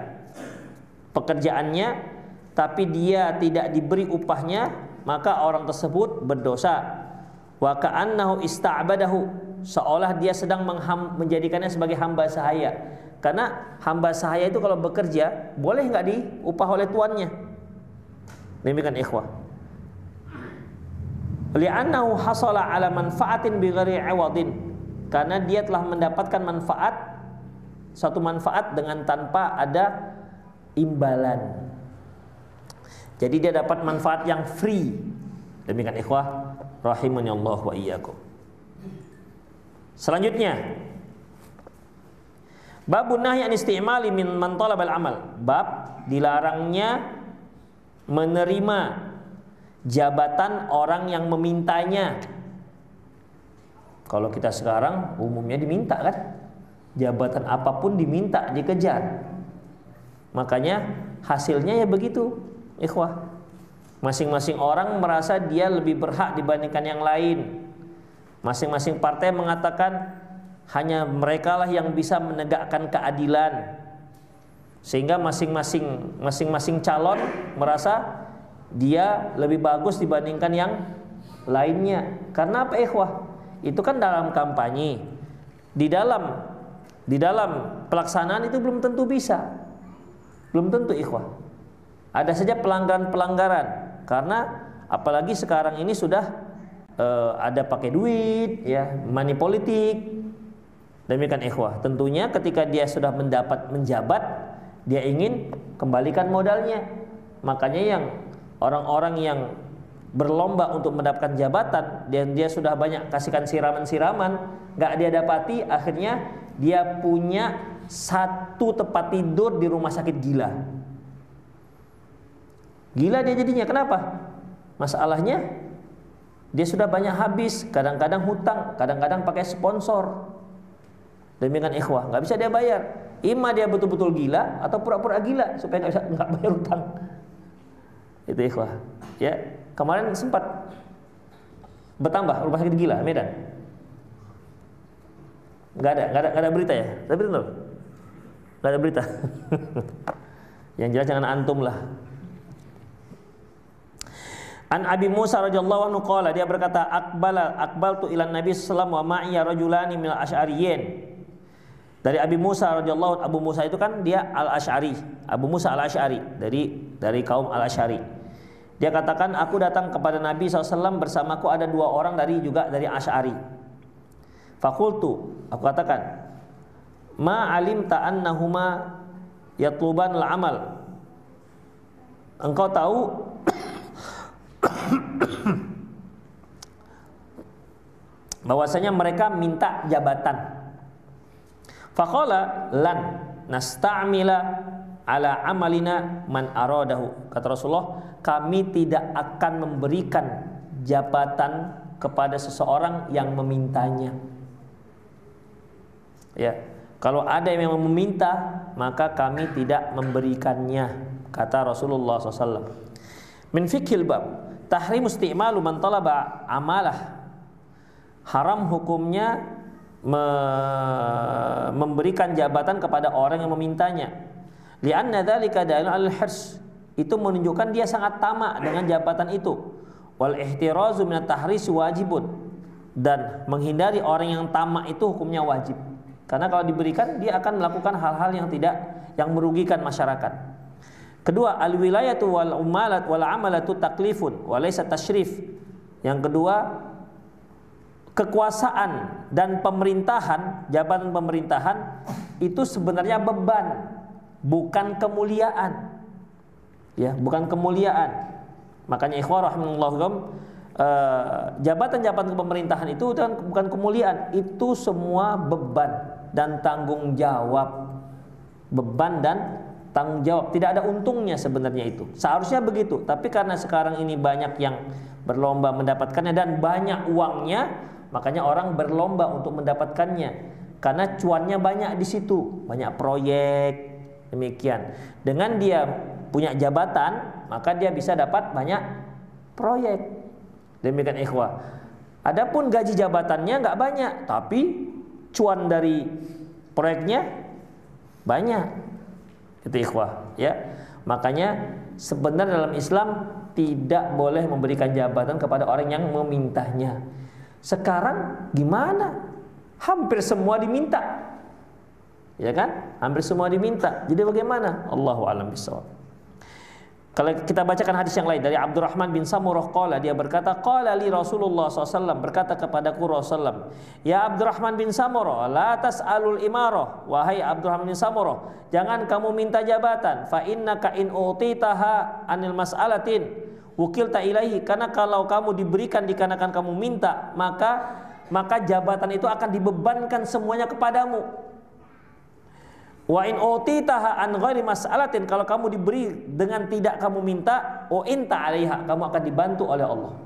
S2: pekerjaannya tapi dia tidak diberi upahnya, maka orang tersebut berdosa. Wa ka'annahu ista'badahu, seolah dia sedang menjadikannya sebagai hamba sahaya. Karena hamba sahaya itu kalau bekerja boleh nggak diupah oleh tuannya. Demikian ikhwah. Li'annahu hasala ala manfaatin bighairi 'iwadin, karena dia telah mendapatkan satu manfaat dengan tanpa ada imbalan. Jadi dia dapat manfaat yang free. Demikian ikhwah rahimani Allah wa iyyakum. Selanjutnya, babun nahyi an istimali min man talabal amal. Bab dilarangnya menerima jabatan orang yang memintanya. Kalau kita sekarang umumnya diminta kan? Jabatan apapun diminta, dikejar. Makanya hasilnya ya begitu, ikhwah. Masing-masing orang merasa dia lebih berhak dibandingkan yang lain. Masing-masing partai mengatakan hanya merekalah yang bisa menegakkan keadilan. Sehingga masing-masing calon merasa dia lebih bagus dibandingkan yang lainnya. Karena apa ikhwah? Itu kan dalam kampanye. Di dalam pelaksanaan itu belum tentu bisa. Belum tentu ikhwah. Ada saja pelanggaran-pelanggaran. Karena apalagi sekarang ini sudah ada pakai duit, ya, money politik. Demikian ikhwah. Tentunya ketika dia sudah menjabat, dia ingin kembalikan modalnya. Makanya yang orang-orang yang berlomba untuk mendapatkan jabatan dan dia sudah banyak kasihkan siraman-siraman, nggak dia dapati, akhirnya dia punya satu tempat tidur di rumah sakit gila. Gila dia jadinya. Kenapa? Masalahnya dia sudah banyak habis, kadang-kadang hutang, kadang-kadang pakai sponsor. Demikian ikhwah, nggak bisa dia bayar. Ima dia betul-betul gila atau pura-pura gila supaya nggak bayar utang. Itu ikhwah. Ya, kemarin sempat bertambah rumah sakit gila Medan. Nggak ada berita ya? Tapi betul, nggak ada berita. Yang jelas jangan antum lah. An Abi Musa radhiyallahu anhu qala, dia berkata, aqbaltu ila Nabi sallallahu alaihi wasallam wa ma'iya rajulani minal asy'ariyyin. Dari Abi Musa radhiyallahu anhu, Abu Musa itu kan dia Al-Asy'ari, Abu Musa Al-Asy'ari dari kaum Al-Asy'ari. Dia katakan, aku datang kepada Nabi SAW, bersamaku ada 2 orang dari Asy'ari. Fakultu, aku katakan, ma alimta annahuma yatluban al-amal. Engkau tahu bahwasanya mereka minta jabatan. Faqala lan nasta'mila ala amalina man aradahu. Kata Rasulullah, kami tidak akan memberikan jabatan kepada seseorang yang memintanya. Ya, kalau ada yang meminta, maka kami tidak memberikannya, kata Rasulullah SAW. Min fikhil bab tahrim isti'malu man talaba amalah. Haram hukumnya memberikan jabatan kepada orang yang memintanya. Li'anna dzalika dalilun 'alal hirs. Itu menunjukkan dia sangat tamak dengan jabatan itu. Wal ihtirazu minat tahrisi wajibun. Dan menghindari orang yang tamak itu hukumnya wajib. Karena kalau diberikan, dia akan melakukan hal-hal yang merugikan masyarakat. Kedua, al-wilayatu wal umalat wal amalatu taklifun wa laysa tasyrif. Yang kedua, kekuasaan dan pemerintahan, jabatan pemerintahan itu sebenarnya beban, bukan kemuliaan. Ya, bukan kemuliaan. Makanya ikhwah rahimahullahi, jabatan-jabatan pemerintahan itu bukan kemuliaan, itu semua beban dan tanggung jawab. Beban dan tanggung jawab, tidak ada untungnya sebenarnya itu. Seharusnya begitu, tapi karena sekarang ini banyak yang berlomba mendapatkannya dan banyak uangnya, makanya orang berlomba untuk mendapatkannya. Karena cuannya banyak di situ, banyak proyek, demikian. Dengan dia punya jabatan, maka dia bisa dapat banyak proyek. Demikian ikhwah. Adapun gaji jabatannya nggak banyak, tapi cuan dari proyeknya banyak. Itu ikhwah, ya. Makanya sebenarnya dalam Islam tidak boleh memberikan jabatan kepada orang yang memintanya. Sekarang gimana? Hampir semua diminta. Ya kan? Hampir semua diminta. Jadi bagaimana? Allahu a'lam bishawab. Kalau kita bacakan hadis yang lain dari Abdurrahman bin Samurah qala, dia berkata, qala li Rasulullah SAW, berkata kepadaku Rasulullah, ya Abdurrahman bin Samurah, la tas'alul imarah, wahai Abdurrahman bin Samurah, jangan kamu minta jabatan, fa innaka in utitaha anil mas'alatin wukilta ilaihi, karena kalau kamu diberikan dikarenakan kamu minta, maka jabatan itu akan dibebankan semuanya kepadamu. Wa in utitaha an ghairi mas'alatin, kalau kamu diberi dengan tidak kamu minta, o inta 'alaiha, kamu akan dibantu oleh Allah.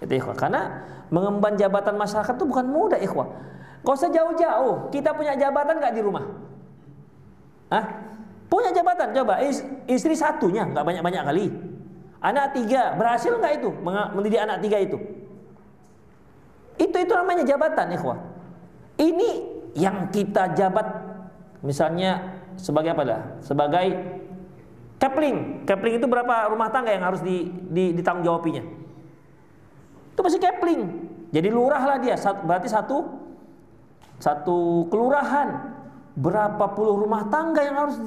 S2: Itu ikhwah. Karena mengemban jabatan masyarakat itu bukan mudah, ikhwah. Gak usah jauh-jauh. Kita punya jabatan gak di rumah? Punya jabatan, coba istri satunya, gak banyak-banyak kali. Anak 3, berhasil gak itu mendidik anak 3 itu? Itu namanya jabatan, ikhwah. Ini yang kita jabat. Misalnya sebagai apa dah? Sebagai Kepling. Kepling itu berapa rumah tangga yang harus ditanggung jawabinya? Itu masih Kepling. Jadi lurah lah dia. Berarti satu kelurahan. Berapa puluh rumah tangga yang harus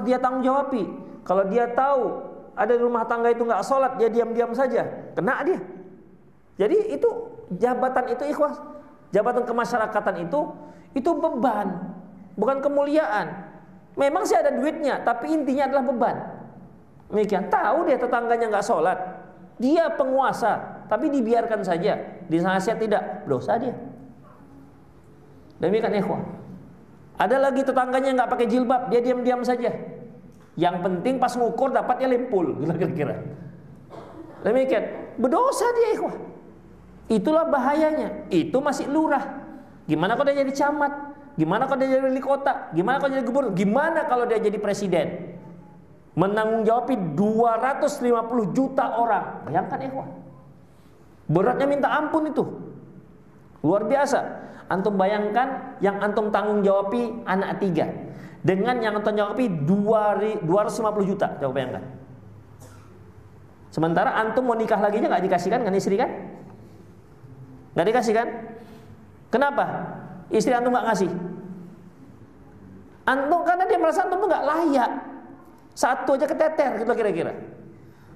S2: dia tanggung jawabi. Kalau dia tahu ada di rumah tangga itu nggak sholat, dia diam-diam saja, kena dia. Jadi itu jabatan itu ikhwas. Jabatan kemasyarakatan itu beban. Bukan kemuliaan. Memang sih ada duitnya, tapi intinya adalah beban. Demikian. Tahu dia tetangganya nggak sholat, dia penguasa, tapi dibiarkan saja, dinasihat tidak, dosa dia. Demikian ikhwah. Ada lagi tetangganya nggak pakai jilbab, dia diam-diam saja. Yang penting pas ngukur dapatnya lempul, kira-kira. Demikian. Berdosa dia ikhwah. Itulah bahayanya. Itu masih lurah. Gimana kalau dia jadi camat? Gimana kalau dia jadi wali kota? Gimana kalau dia jadi gubernur? Gimana kalau dia jadi presiden? Menanggung-jawabi 250 juta orang. Bayangkan ikhwan. Beratnya minta ampun itu. Luar biasa. Antum bayangkan yang antum tanggung jawabi anak 3 dengan yang antum jawabi 250 juta. Coba bayangkan. Sementara antum mau nikah lagi aja nggak dikasihkan kan istri kan? Nggak dikasihkan? Kenapa? Istri antum nggak ngasih? Antum karena dia merasa antum tuh nggak layak. Satu aja keteter gitu kira-kira.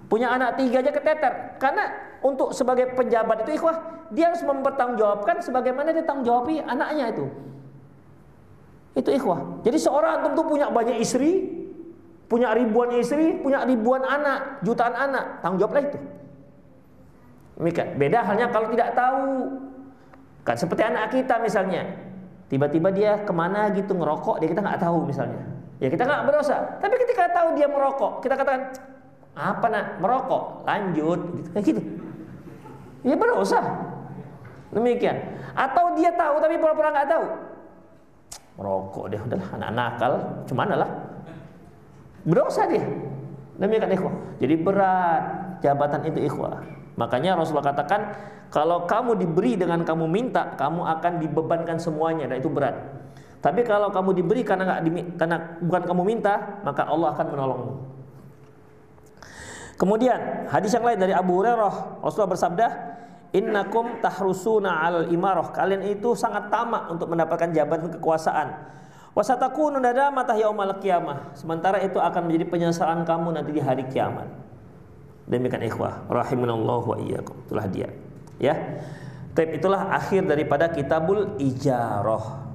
S2: Punya anak 3 aja keteter. Karena untuk sebagai penjabat itu ikhwah, dia harus mempertanggungjawabkan sebagaimana dia tanggung jawabi anaknya itu. Itu ikhwah. Jadi seorang antum tuh punya banyak istri, punya ribuan istri, punya ribuan anak, jutaan anak, tanggung jawablah itu. Beda halnya kalau tidak tahu. Kan seperti anak kita misalnya, tiba-tiba dia kemana gitu ngerokok, dia kita nggak tahu misalnya. Ya kita nggak berdosa. Tapi ketika tahu dia merokok, kita katakan, apa nak merokok, lanjut, gitu. Kayak gitu. Ya berdosa. Demikian. Atau dia tahu tapi pura-pura nggak tahu. Merokok dia, udahlah anak nakal, cuman lah. Berdosa dia. Demikian ikhwah. Jadi berat jabatan itu ikhwah. Makanya Rasulullah katakan, kalau kamu diberi dengan kamu minta, kamu akan dibebankan semuanya, dan itu berat. Tapi kalau kamu diberi karena bukan kamu minta, maka Allah akan menolongmu. Kemudian hadis yang lain dari Abu Hurairah, Rasulullah bersabda, innakum tahrusuna 'alal imarah. Kalian itu sangat tamak untuk mendapatkan jabatan kekuasaan. Wasatakunu nadamatah yaumal qiyamah. Sementara itu akan menjadi penyesalan kamu nanti di hari kiamat. Demikian ikhwah, rahimanallahu wa iyyakum. Itulah dia. Ya. Tapi itulah akhir daripada Kitabul Ijarah.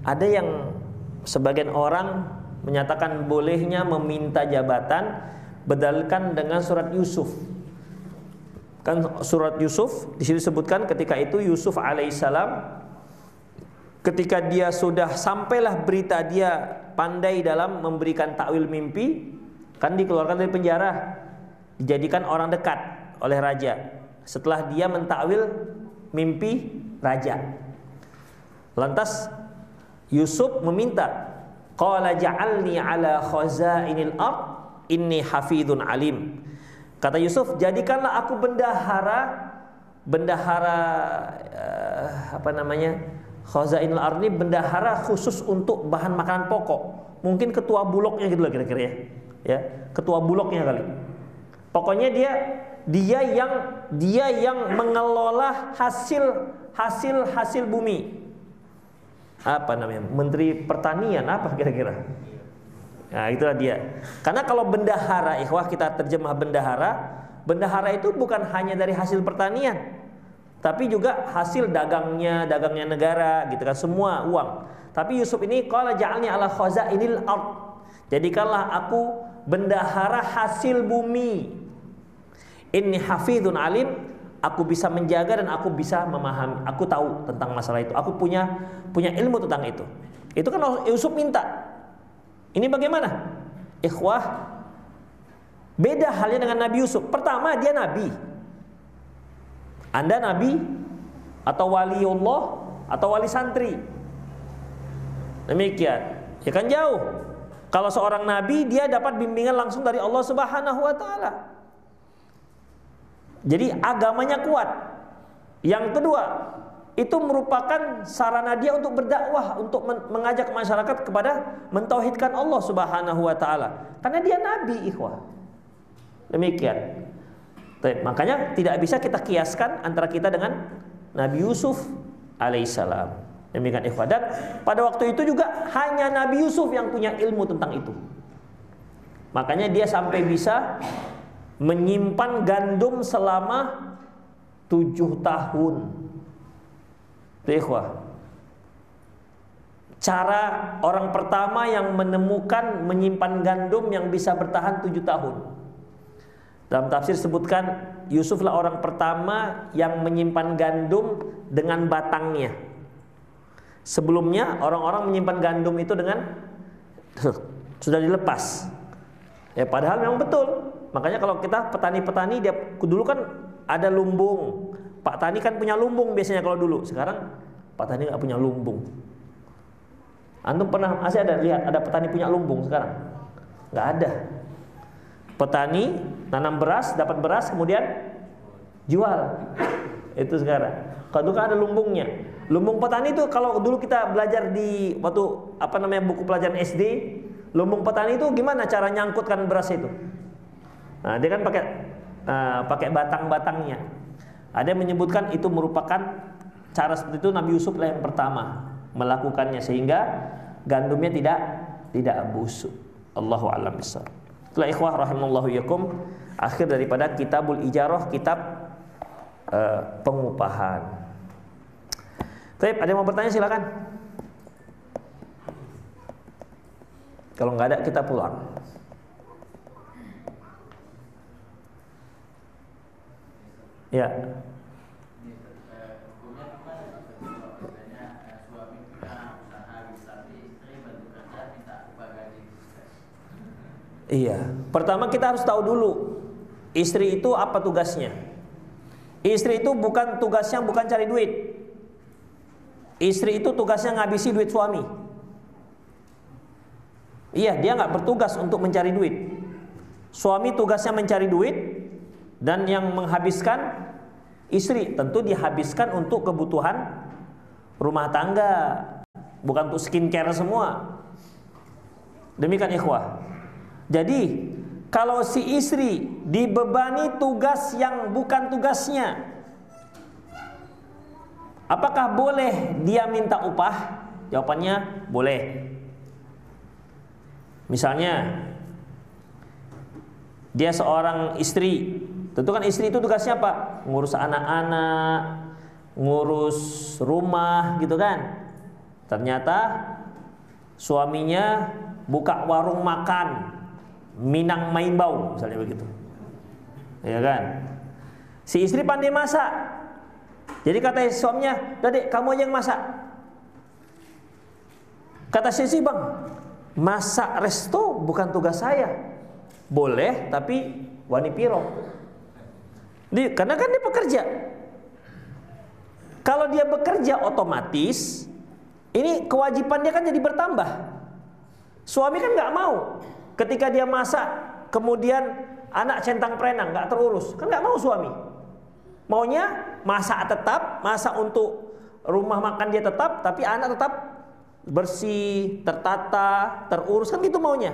S2: Ada yang sebagian orang menyatakan bolehnya meminta jabatan berdalilkan dengan surat Yusuf. Kan surat Yusuf di sini disebutkan ketika itu Yusuf alaihissalam ketika dia sudah sampailah berita dia pandai dalam memberikan takwil mimpi, kan dikeluarkan dari penjara, dijadikan orang dekat oleh raja. Setelah dia mentakwil mimpi raja, lantas Yusuf meminta, qala ja'alni ala khazainil ard inni hafidun alim. Kata Yusuf, jadikanlah aku bendahara khazainil ard ini bendahara khusus untuk bahan makanan pokok. Mungkin ketua bulognya gitu lah kira-kira ya. Ya, ketua bulognya kali. Pokoknya dia yang mengelola hasil bumi. Apa namanya? Menteri Pertanian apa kira-kira? Nah, itulah dia. Karena kalau bendahara, ikhwah, kita terjemah bendahara itu bukan hanya dari hasil pertanian, tapi juga hasil dagangnya negara, gitu kan, semua uang. Tapi Yusuf ini qala ja'alni ala khazainil ard. Jadikanlah aku bendahara hasil bumi. Inni hafidun alim. Aku bisa menjaga dan aku bisa memahami. Aku tahu tentang masalah itu. Aku punya ilmu tentang itu. Itu kan Yusuf minta. Ini bagaimana? Ikhwah, beda halnya dengan Nabi Yusuf. Pertama, dia nabi. Anda nabi atau waliullah atau wali santri. Demikian. Ya kan jauh. Kalau seorang nabi, dia dapat bimbingan langsung dari Allah Subhanahu wa taala. Jadi agamanya kuat. Yang kedua, itu merupakan sarana dia untuk berdakwah, untuk mengajak masyarakat kepada mentauhidkan Allah Subhanahu wa taala. Karena dia nabi, ikhwah. Demikian. Makanya tidak bisa kita kiaskan antara kita dengan Nabi Yusuf alaihissalam. Demikian ikhwah. Dan pada waktu itu juga hanya Nabi Yusuf yang punya ilmu tentang itu. Makanya dia sampai bisa menyimpan gandum selama 7 tahun. Ikhwah, cara orang pertama yang menemukan menyimpan gandum yang bisa bertahan 7 tahun. Dalam tafsir sebutkan Yusuflah orang pertama yang menyimpan gandum dengan batangnya. Sebelumnya orang-orang menyimpan gandum itu dengan sudah dilepas. Ya padahal memang betul. Makanya kalau kita petani-petani, dia dulu kan ada lumbung. Pak Tani kan punya lumbung biasanya kalau dulu. Sekarang petani nggak punya lumbung. Antum pernah masih ada lihat ada petani punya lumbung sekarang? Nggak ada. Petani nanam beras, dapat beras, kemudian jual. Itu sekarang. Kalau dulu kan ada lumbungnya. Lumbung petani itu kalau dulu kita belajar di waktu buku pelajaran SD, lumbung petani itu gimana cara nyangkutkan beras itu? Nah, dia kan pakai batang-batangnya. Ada yang menyebutkan itu merupakan cara seperti itu Nabi Yusuf lah yang pertama melakukannya sehingga gandumnya tidak busuk. Allahu a'lam bishawab. Itulah ikhwah rahimallahu yakum, akhir daripada Kitabul Ijarah, kitab pengupahan. Baik, ada yang mau bertanya silakan. Kalau nggak ada kita pulang. Ya. Iya. Pertama kita harus tahu dulu istri itu apa tugasnya. Istri itu tugasnya bukan cari duit. Istri itu tugasnya ngabisi duit suami. Iya, dia nggak bertugas untuk mencari duit. Suami tugasnya mencari duit dan yang menghabiskan istri. Tentu dihabiskan untuk kebutuhan rumah tangga, bukan untuk skincare semua. Demikian ikhwah. Jadi kalau si istri dibebani tugas yang bukan tugasnya, apakah boleh dia minta upah? Jawabannya boleh. Misalnya dia seorang istri, tentu kan istri itu tugasnya apa? Ngurus anak-anak, ngurus rumah gitu kan. Ternyata suaminya buka warung makan Minang Maimbau misalnya begitu. Ya kan? Si istri pandai masak. Jadi kata suaminya, "Dek, kamu aja yang masak." Kata si istri, "Bang, masak resto bukan tugas saya." Boleh, tapi wani piro. Karena kan dia bekerja. Kalau dia bekerja otomatis ini kewajiban dia kan jadi bertambah. Suami kan nggak mau ketika dia masak kemudian anak centang perenang nggak terurus, kan nggak mau suami. Maunya masak tetap, masak untuk rumah makan dia tetap, tapi anak tetap bersih, tertata, terurus, kan gitu maunya.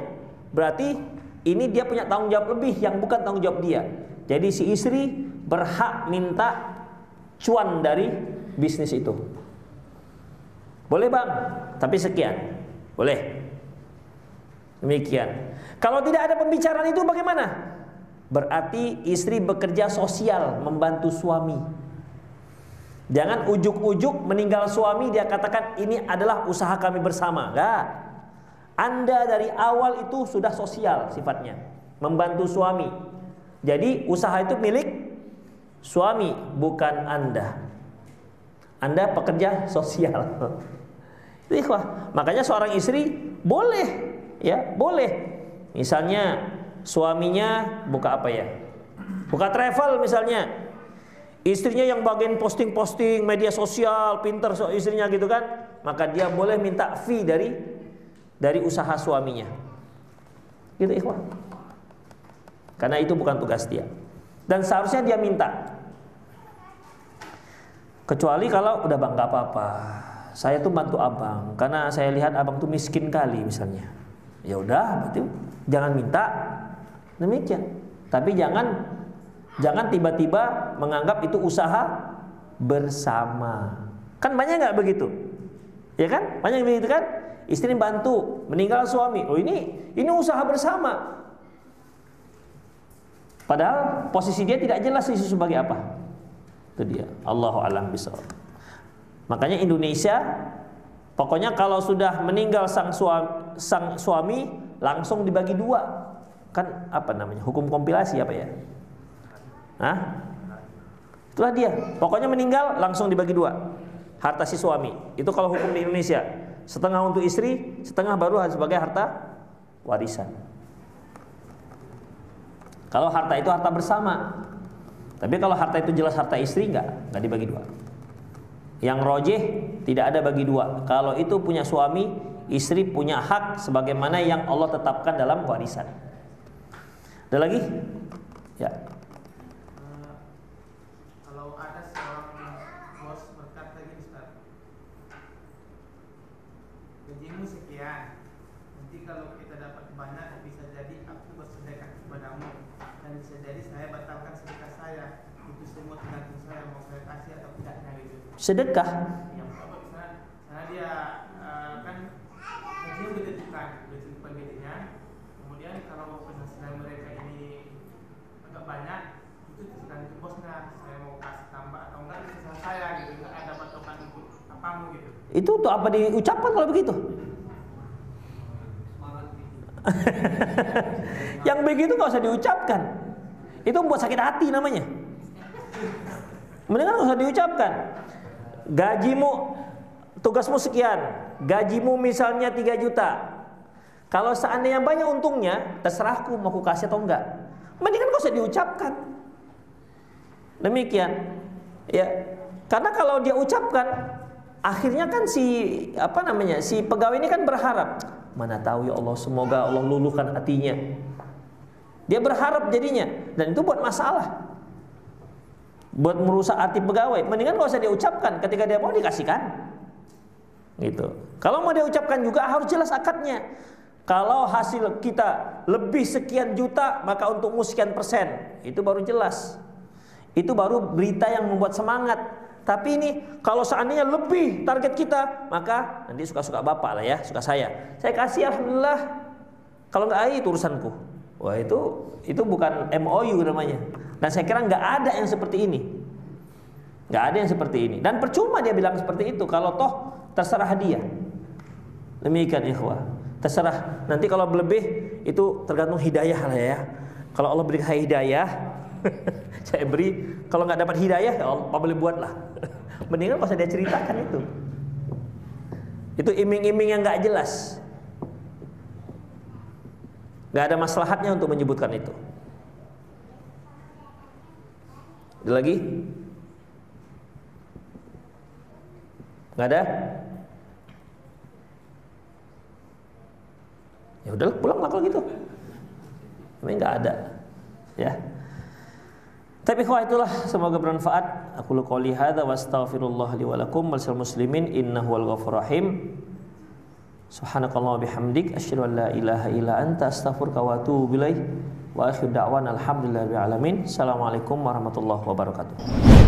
S2: Berarti ini dia punya tanggung jawab lebih yang bukan tanggung jawab dia. Jadi si istri berhak minta cuan dari bisnis itu. Boleh bang, tapi sekian. Boleh. Demikian. Kalau tidak ada pembicaraan itu bagaimana? Berarti istri bekerja sosial membantu suami. Jangan ujuk-ujuk meninggal suami dia katakan ini adalah usaha kami bersama. Enggak. Anda dari awal itu sudah sosial sifatnya, membantu suami. Jadi usaha itu milik suami, bukan Anda. Anda pekerja sosial. Ikhwah, makanya seorang istri boleh, ya boleh. Misalnya suaminya buka apa ya? Buka travel misalnya. Istrinya yang bagian posting-posting media sosial, pinter istrinya gitu kan, maka dia boleh minta fee dari usaha suaminya. Gitu ikhwah. Karena itu bukan tugas dia. Dan seharusnya dia minta. Kecuali kalau udah bang gak apa-apa, saya tuh bantu abang karena saya lihat abang tuh miskin kali misalnya. Ya udah, berarti jangan minta. Demikian. Tapi jangan tiba-tiba menganggap itu usaha bersama. Kan banyak nggak begitu? Ya kan? Banyak begitu kan? Istri bantu, meninggal suami. Oh ini usaha bersama. Padahal posisi dia tidak jelas itu sebagai apa. Itu dia. Allahu a'lam bishawab. Makanya Indonesia pokoknya kalau sudah meninggal sang suami langsung dibagi dua. Kan apa namanya? Hukum kompilasi apa ya? Hah? Itulah dia. Pokoknya meninggal langsung dibagi dua. Harta si suami. Itu kalau hukum di Indonesia. Setengah untuk istri, setengah baru sebagai harta warisan. Kalau harta itu harta bersama. Tapi kalau harta itu jelas harta istri, enggak dibagi dua. Yang rojih tidak ada bagi dua. Kalau itu punya suami, istri punya hak sebagaimana yang Allah tetapkan dalam warisan. Ada lagi? Ya.
S1: Kalau ada seorang bos berkata gini, Ustaz, gajimu sekian, nanti kalau kita dapat banyak bisa jadi aku bersedekah kepadamu, dan bisa jadi saya batalkan sedekah saya. Itu semua tergantung saya mau saya kasih atau tidaknya gitu.
S2: Sedekah?
S1: Yang karena dia kan gajinya udah ditentukan gajinya. Kemudian kalau penghasilan mereka ini agak banyak, itu tergantung bosnya. Saya mau kasih tambah atau enggak itu terserah saya gitu. Enggak ada patokan untuk apamu gitu.
S2: Itu untuk apa diucapkan kalau begitu? Yang begitu nggak usah diucapkan. Itu membuat sakit hati namanya. Mendingan nggak usah diucapkan. Gajimu, tugasmu sekian, gajimu misalnya 3 juta. Kalau seandainya banyak untungnya, terserahku mau aku kasih atau enggak. Mendingan nggak usah diucapkan. Demikian, ya. Karena kalau dia ucapkan, akhirnya kan si pegawai ini kan berharap, mana tahu ya Allah, semoga Allah luluhkan hatinya. Dia berharap jadinya, dan itu buat masalah. Buat merusak hati pegawai. Mendingan gak usah diucapkan, ketika dia mau dikasihkan gitu. Kalau mau diucapkan juga harus jelas akadnya. Kalau hasil kita lebih sekian juta, maka untukmu sekian persen. Itu baru jelas. Itu baru berita yang membuat semangat. Tapi ini kalau seandainya lebih target kita, maka nanti suka-suka bapak lah ya, suka saya kasih alhamdulillah. Kalau nggak itu urusanku. Wah, itu bukan MOU namanya. Dan saya kira nggak ada yang seperti ini. Nggak ada yang seperti ini. Dan percuma dia bilang seperti itu. Kalau toh terserah dia. Demikian ikhwah. Terserah. Nanti kalau berlebih itu tergantung hidayah lah ya. Kalau Allah beri saya hidayah, saya beri. Kalau nggak dapat hidayah, ya Allah boleh buatlah. Mendingan pas dia ceritakan itu. Itu iming-iming yang nggak jelas. Nggak ada maslahatnya untuk menyebutkan itu. Ada lagi? Nggak ada? Ya udahlah, pulanglah kalau gitu. Tapi nggak ada, ya. Tapi itulah, semoga bermanfaat. Aku qouli hadza wa astaghfirullah li wa lakum wal muslimin innahu wal ghafurur rahim. Subhanakallah bihamdik asyhadu an la ilaha illa anta astaghfiruka wa atubu ilaik. Wa akhiru da'wana alhamdulillahi rabbil alamin. Assalamualaikum warahmatullahi wabarakatuh.